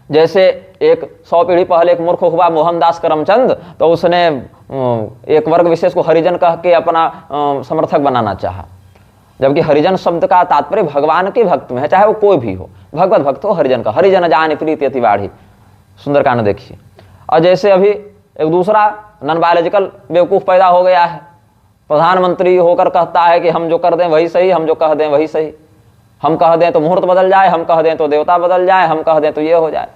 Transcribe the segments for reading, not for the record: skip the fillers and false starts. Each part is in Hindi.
जैसे एक 100 पीढ़ी पहले एक मूर्ख हुआ मोहनदास करमचंद, तो उसने एक वर्ग विशेष को हरिजन कह के अपना समर्थक बनाना चाहा, जबकि हरिजन शब्द का तात्पर्य भगवान के भक्त में है, चाहे वो कोई भी हो, भगवत भक्त हो हरिजन का। हरिजन जान प्रीति अति बाढ़ी, सुंदरकांड देखिए। और जैसे अभी एक दूसरा नॉन बायोलॉजिकल बेवकूफ़ पैदा हो गया है, प्रधानमंत्री होकर कहता है कि हम जो कर दें वही सही, हम जो कह दें वही सही, हम कह दें तो मुहूर्त बदल जाए, हम कह दें तो देवता बदल जाए, हम कह दें तो ये हो जाए।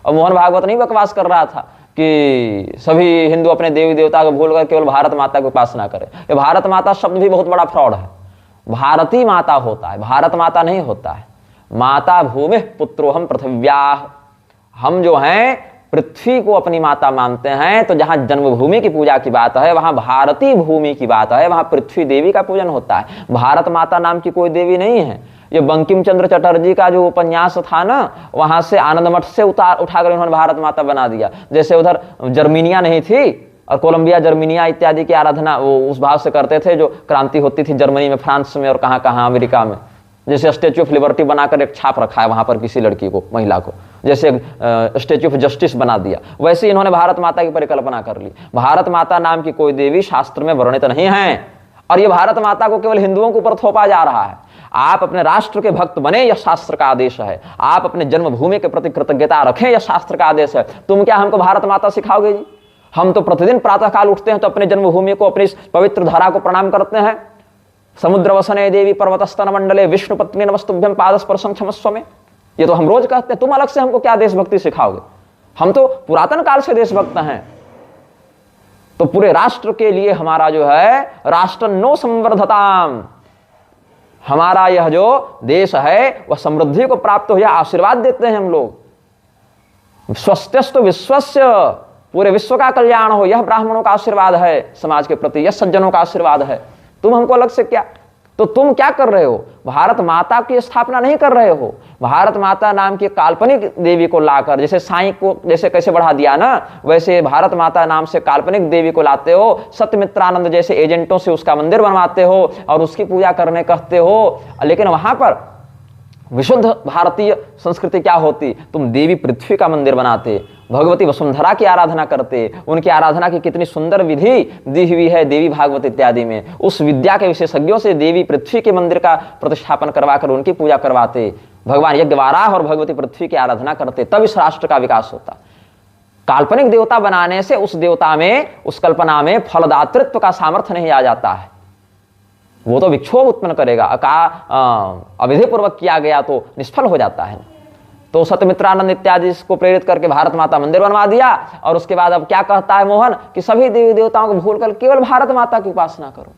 और मोहन भागवत नहीं बकवास कर रहा था कि सभी हिंदू अपने देवी देवता को भूलकर केवल भारत माता की उपासना करें। ये भारत माता शब्द भी बहुत बड़ा फ्रॉड है। भारती माता होता है, भारत माता नहीं होता है। माता भूमि पुत्रोहम पृथिव्याः, हम जो हैं पृथ्वी को अपनी माता मानते हैं। तो जहां जन्मभूमि की पूजा की बात है, वहां भारती भूमि की बात है, वहां पृथ्वी देवी का पूजन होता है। भारत माता नाम की कोई देवी नहीं है। ये बंकिम चंद्र चटर्जी का जो उपन्यास था ना, वहां से आनंद मठ से उठाकर उन्होंने भारत माता बना दिया। जैसे उधर जर्मनिया नहीं थी और कोलंबिया जर्मनिया इत्यादि की आराधना वो उस भाव से करते थे जो क्रांति होती थी जर्मनी में, फ्रांस में और कहाँ कहाँ अमेरिका में। जैसे स्टैच्यू ऑफ लिबर्टी बनाकर एक छाप रखा है वहां पर किसी लड़की को, महिला को, जैसे स्टैच्यू ऑफ जस्टिस बना दिया, वैसे इन्होंने भारत माता की परिकल्पना कर ली। भारत माता नाम की कोई देवी शास्त्र में वर्णित नहीं है, और ये भारत माता को केवल हिंदुओं के ऊपर थोपा जा रहा है। आप अपने राष्ट्र के भक्त बने, यह शास्त्र का आदेश है। आप अपने जन्मभूमि के प्रति कृतज्ञता रखें, यह शास्त्र का आदेश है। तुम क्या हमको भारत माता सिखाओगे जी? हम तो प्रतिदिन प्रातःकाल उठते हैं तो अपने जन्मभूमि को, अपनी पवित्र धरा को प्रणाम करते हैं। समुद्र वसने देवी पर्वतस्तन मंडले विष्णु पत्नी नमस्तुभ्यं पादस्पर्शं क्षमस्व में, ये तो हम रोज कहते हैं। तुम अलग से हमको क्या देशभक्ति सिखाओगे? हम तो पुरातन काल से देशभक्त हैं। तो पूरे राष्ट्र के लिए हमारा जो है राष्ट्र नो संवर्धताम, हमारा यह जो देश है वह समृद्धि को प्राप्त हो, यह आशीर्वाद देते हैं हम लोग। स्वस्त्यस्तु विश्वस्य, पूरे विश्व का कल्याण हो, यह ब्राह्मणों का आशीर्वाद है समाज के प्रति, यह सज्जनों का आशीर्वाद है। तुम हमको अलग से क्या? तो तुम क्या कर रहे हो? भारत माता की स्थापना नहीं कर रहे हो। भारत माता नाम की काल्पनिक देवी को लाकर, जैसे साईं को जैसे कैसे बढ़ा दिया ना, वैसे भारत माता नाम से काल्पनिक देवी को लाते हो, सत्यमित्रानंद जैसे एजेंटों से उसका मंदिर बनवाते हो और उसकी पूजा करने कहते हो। लेकिन वहां पर विशुद्ध भारतीय संस्कृति क्या होती? तुम देवी पृथ्वी का मंदिर बनाते, भगवती वसुंधरा की आराधना करते। उनकी आराधना की कितनी सुंदर विधि दी हुई है देवी भागवत इत्यादि में। उस विद्या के विशेषज्ञों से देवी पृथ्वी के मंदिर का प्रतिष्ठापन करवाकर उनकी पूजा करवाते, भगवान यज्ञवाराह और भगवती पृथ्वी की आराधना करते, तब इस राष्ट्र का विकास होता। काल्पनिक देवता बनाने से उस देवता में, उस कल्पना में फलदातृत्व का सामर्थ्य नहीं आ जाता है। वो तो विक्षोभ उत्पन्न करेगा। अविधि पूर्वक किया गया तो निष्फल हो जाता है। तो सत्यमित्रानंद इत्यादि को प्रेरित करके भारत माता मंदिर बनवा दिया, और उसके बाद अब क्या कहता है मोहन कि सभी देवी देवताओं को भूलकर केवल भारत माता की उपासना करो।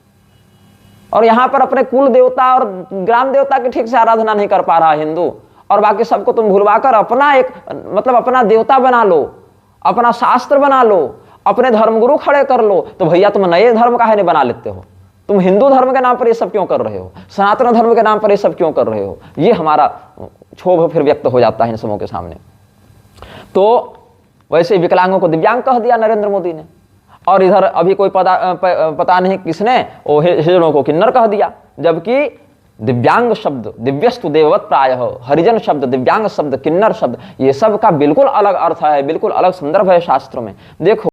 और यहां पर अपने कुल देवता और ग्राम देवता की ठीक से आराधना नहीं कर पा रहा हिंदू, और बाकी सबको तुम भूलवाकर अपना एक मतलब अपना देवता बना लो, अपना शास्त्र बना लो, अपने धर्मगुरु खड़े कर लो। तो भैया तुम नए धर्म काहे नहीं बना लेते हो? तुम हिंदू धर्म के नाम पर ये सब क्यों कर रहे हो? सनातन धर्म के नाम पर ये सब क्यों कर रहे हो? ये हमारा क्षोभ फिर व्यक्त हो जाता है इन सबों के सामने। तो वैसे विकलांगों को दिव्यांग कह दिया नरेंद्र मोदी ने, और इधर अभी कोई पता नहीं किसने वो हिजड़ों को किन्नर कह दिया। जबकि दिव्यांग शब्द दिव्यस्तु देववत प्रायः, हरिजन शब्द, दिव्यांग शब्द, किन्नर शब्द, ये सब का बिल्कुल अलग अर्थ है, बिल्कुल अलग संदर्भ है शास्त्रों में। देखो